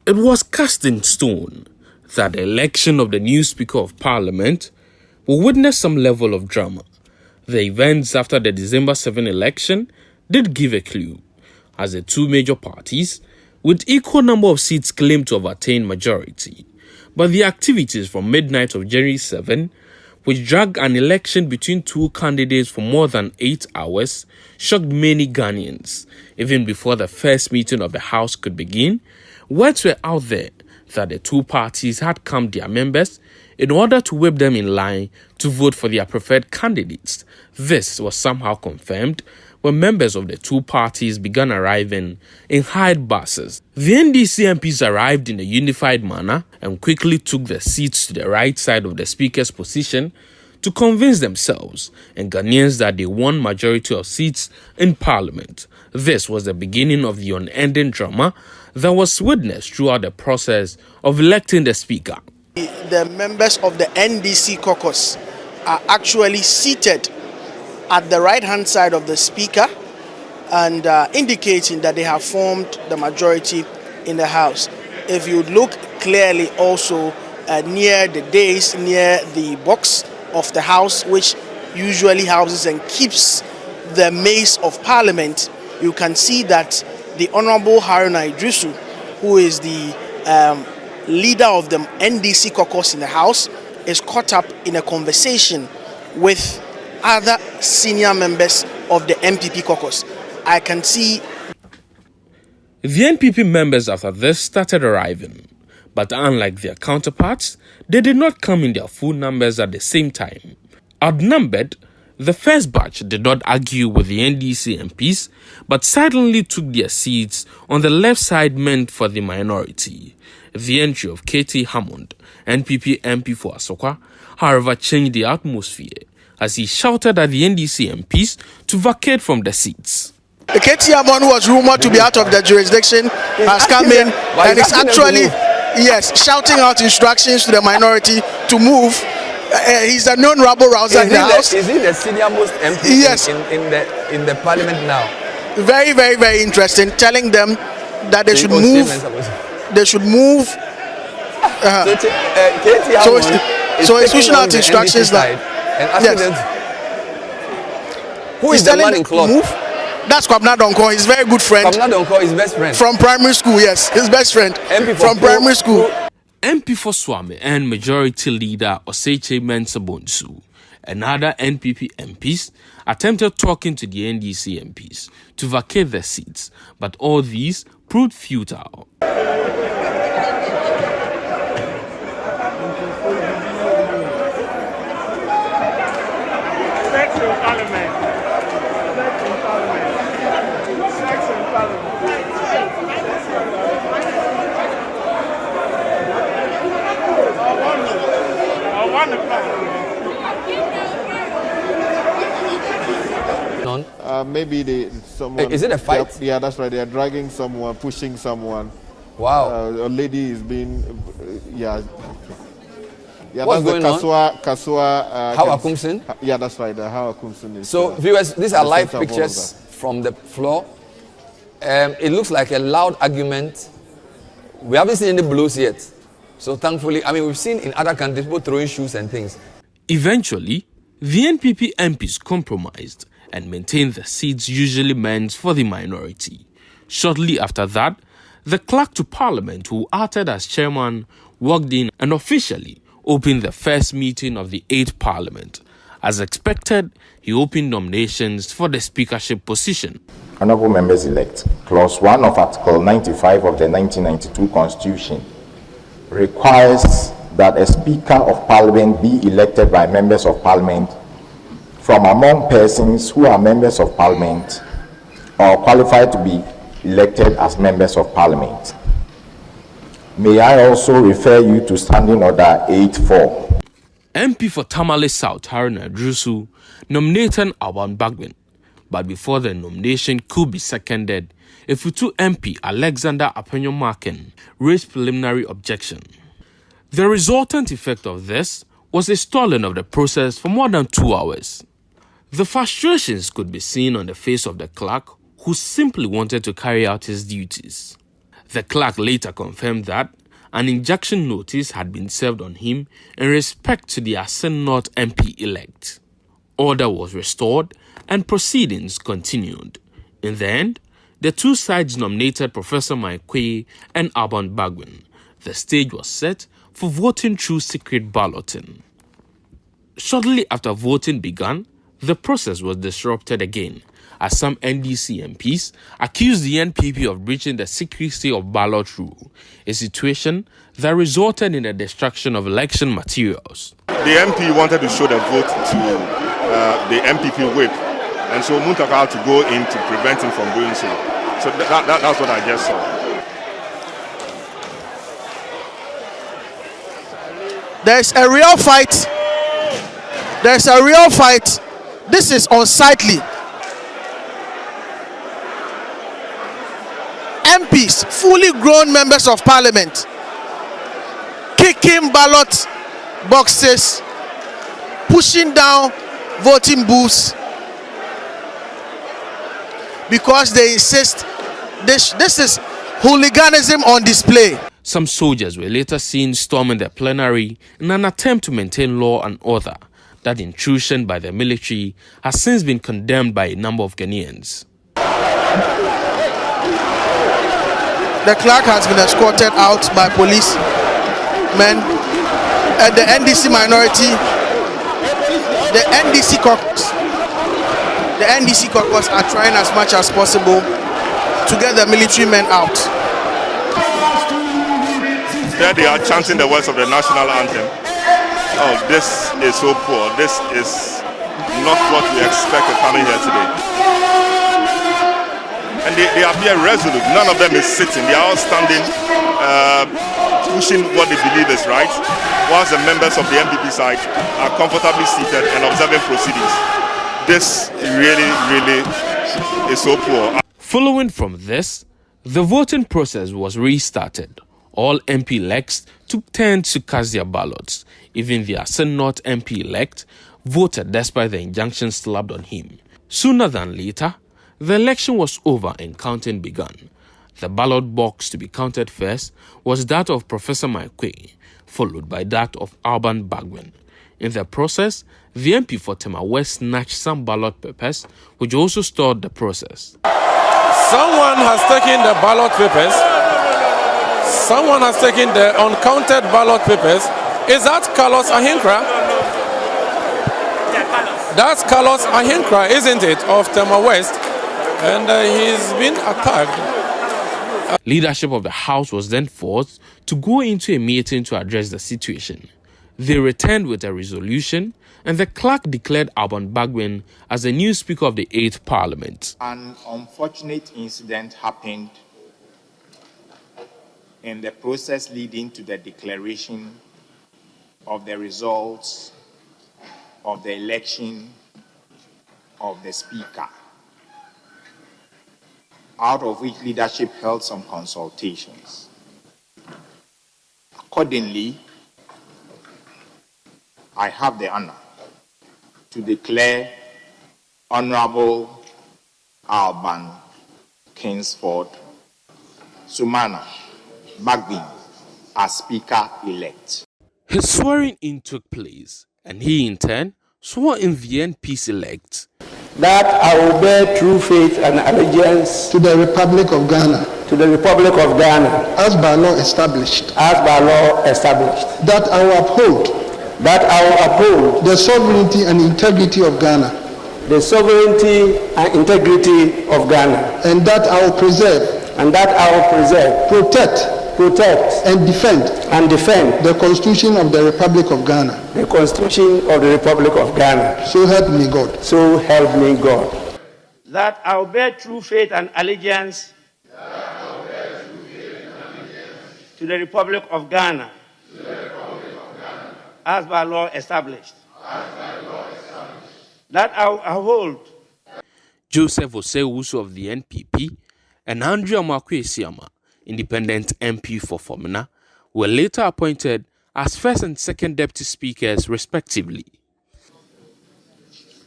It was cast in stone that the election of the new Speaker of Parliament will witness some level of drama. The events after the December 7 election did give a clue, as the two major parties with equal number of seats claimed to have attained majority. But the activities from midnight of January 7, which dragged an election between two candidates for more than 8 hours, shocked many Ghanaians. Even before the first meeting of the House could begin, words were out there that the two parties had calmed their members in order to whip them in line to vote for their preferred candidates. This was somehow confirmed when members of the two parties began arriving in hired buses. The NDC MPs arrived in a unified manner and quickly took their seats to the right side of the Speaker's position to convince themselves and Ghanaians that they won majority of seats in Parliament. This was the beginning of the unending drama that was witnessed throughout the process of electing the Speaker. The members of the NDC caucus are actually seated at the right-hand side of the Speaker and indicating that they have formed the majority in the House. If you look clearly also near the dais, near the box of the House, which usually houses and keeps the mace of Parliament, you can see that the Honourable Haruna Idrisu, who is the leader of the NDC caucus in the House, is caught up in a conversation with other senior members of the MPP caucus. I can see the NPP members after this started arriving, but unlike their counterparts, they did not come in their full numbers at the same time. Outnumbered, the first batch did not argue with the NDC MPs, but silently took their seats on the left side meant for the minority. The entry of KT Hammond, NPP MP for Asokwa, however, changed the atmosphere as he shouted at the NDC MPs to vacate from the seats. KT Hammond, who was rumored to be out of the jurisdiction, has come in and is actually, shouting out instructions to the minority to move. He's a known rabble-rouser in the House. Is he the senior-most MP in the Parliament now? Very, very, very interesting. Telling them that they should move. They should move. So he's pushing out instructions now. Who is the man in cloth? Move? That's Kwabena Donkor, his very good friend. Kwabena Donkor, his best friend. From primary school, yes. His best friend. From primary school. MP for Swami and Majority Leader Oseche Mensah Bonsu and other NPP MPs attempted talking to the NDC MPs to vacate their seats, but all these proved futile. Maybe someone. Is it a fight? Yeah, that's right. They are dragging someone, pushing someone. Wow. A lady is being. Yeah, what's going on? Kasua. How Akumsin? Yeah, that's right. How Akumsin is. So, viewers, these are live pictures from the floor. It looks like a loud argument. We haven't seen any blows yet. So, thankfully, we've seen in other countries people throwing shoes and things. Eventually, the NPP MPs compromised and maintained the seats usually meant for the minority. Shortly after that, the clerk to Parliament, who acted as chairman, walked in and officially opened the first meeting of the 8th Parliament. As expected, he opened nominations for the speakership position. Honourable members-elect, Clause 1 of Article 95 of the 1992 Constitution requires that a Speaker of Parliament be elected by members of Parliament from among persons who are members of Parliament or qualified to be elected as members of Parliament. May I also refer you to Standing Order 8.4. MP for Tamale South, Haruna Idrisu, nominated Alban Bagbin. But before the nomination could be seconded, Ifutu MP Alexander Apenyo-Markin raised preliminary objection. The resultant effect of this was a stalling of the process for more than 2 hours. The frustrations could be seen on the face of the clerk, who simply wanted to carry out his duties. The clerk later confirmed that an injunction notice had been served on him in respect to the Asen North MP-elect. Order was restored and proceedings continued. In the end, the two sides nominated Professor Maikwe and Alban Bagbin. The stage was set for voting through secret balloting. Shortly after voting began, the process was disrupted again, as some NDC MPs accused the NPP of breaching the secrecy of ballot rule, a situation that resulted in the destruction of election materials. The MP wanted to show the vote to the MPP whip, and so Muntaka had to go in to prevent him from doing so. So that's what I just saw. There's a real fight. There's a real fight. This is unsightly. MPs, fully grown members of parliament, kicking ballot boxes, pushing down voting booths because they insist this is hooliganism on display. Some soldiers were later seen storming the plenary in an attempt to maintain law and order. That intrusion by the military has since been condemned by a number of Ghanaians. The clerk has been escorted out by policemen, and the NDC minority, the NDC caucus are trying as much as possible to get the military men out. There they are chanting the words of the national anthem. Oh, this is so poor. This is not what we expected coming here today. And they appear resolute. None of them is sitting. They are all standing, pushing what they believe is right, whilst the members of the MPP side are comfortably seated and observing proceedings. This really is so poor. Following from this, the voting process was restarted. All MP-elects took turns to cast their ballots. Even the Asen North MP-elect voted despite the injunction slapped on him. Sooner than later, the election was over and counting began. The ballot box to be counted first was that of Professor Maikwe, followed by that of Alban Bagbin. In the process, the MP for Tema West snatched some ballot papers, which also stalled the process. Someone has taken the ballot papers. Someone has taken the uncounted ballot papers. Is that Carlos Ahinkra? That's Carlos Ahinkra, isn't it, of Tema West? And he's been attacked. Leadership of the House was then forced to go into a meeting to address the situation. They returned with a resolution, and the clerk declared Alban Bagbin as the new Speaker of the 8th Parliament. An unfortunate incident happened in the process leading to the declaration of the results of the election of the Speaker, out of which leadership held some consultations. Accordingly, I have the honor to declare Honorable Alban Kingsford Sumana Bagbin as Speaker-elect. His swearing-in took place, and he in turn swore in the MPs-elect. That I will bear true faith and allegiance to the Republic of Ghana, to the Republic of Ghana, as by law established, as by law established. That I will uphold the sovereignty and integrity of Ghana, the sovereignty and integrity of Ghana, and that I will preserve, protect, and defend the Constitution of the Republic of Ghana. The Constitution of the Republic of Ghana. So help me God. So help me God. That I will bear true faith and allegiance to the Republic of Ghana, as by law established. That I will uphold. Joseph Osewusu of the NPP and Andrew Amakwesiama, independent MP for Fomena, were later appointed as first and second deputy speakers respectively.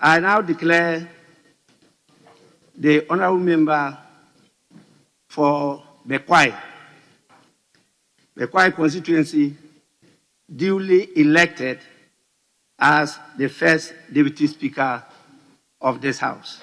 I now declare the honorable member for Bekwai the Kwai constituency duly elected as the first Deputy Speaker of this House.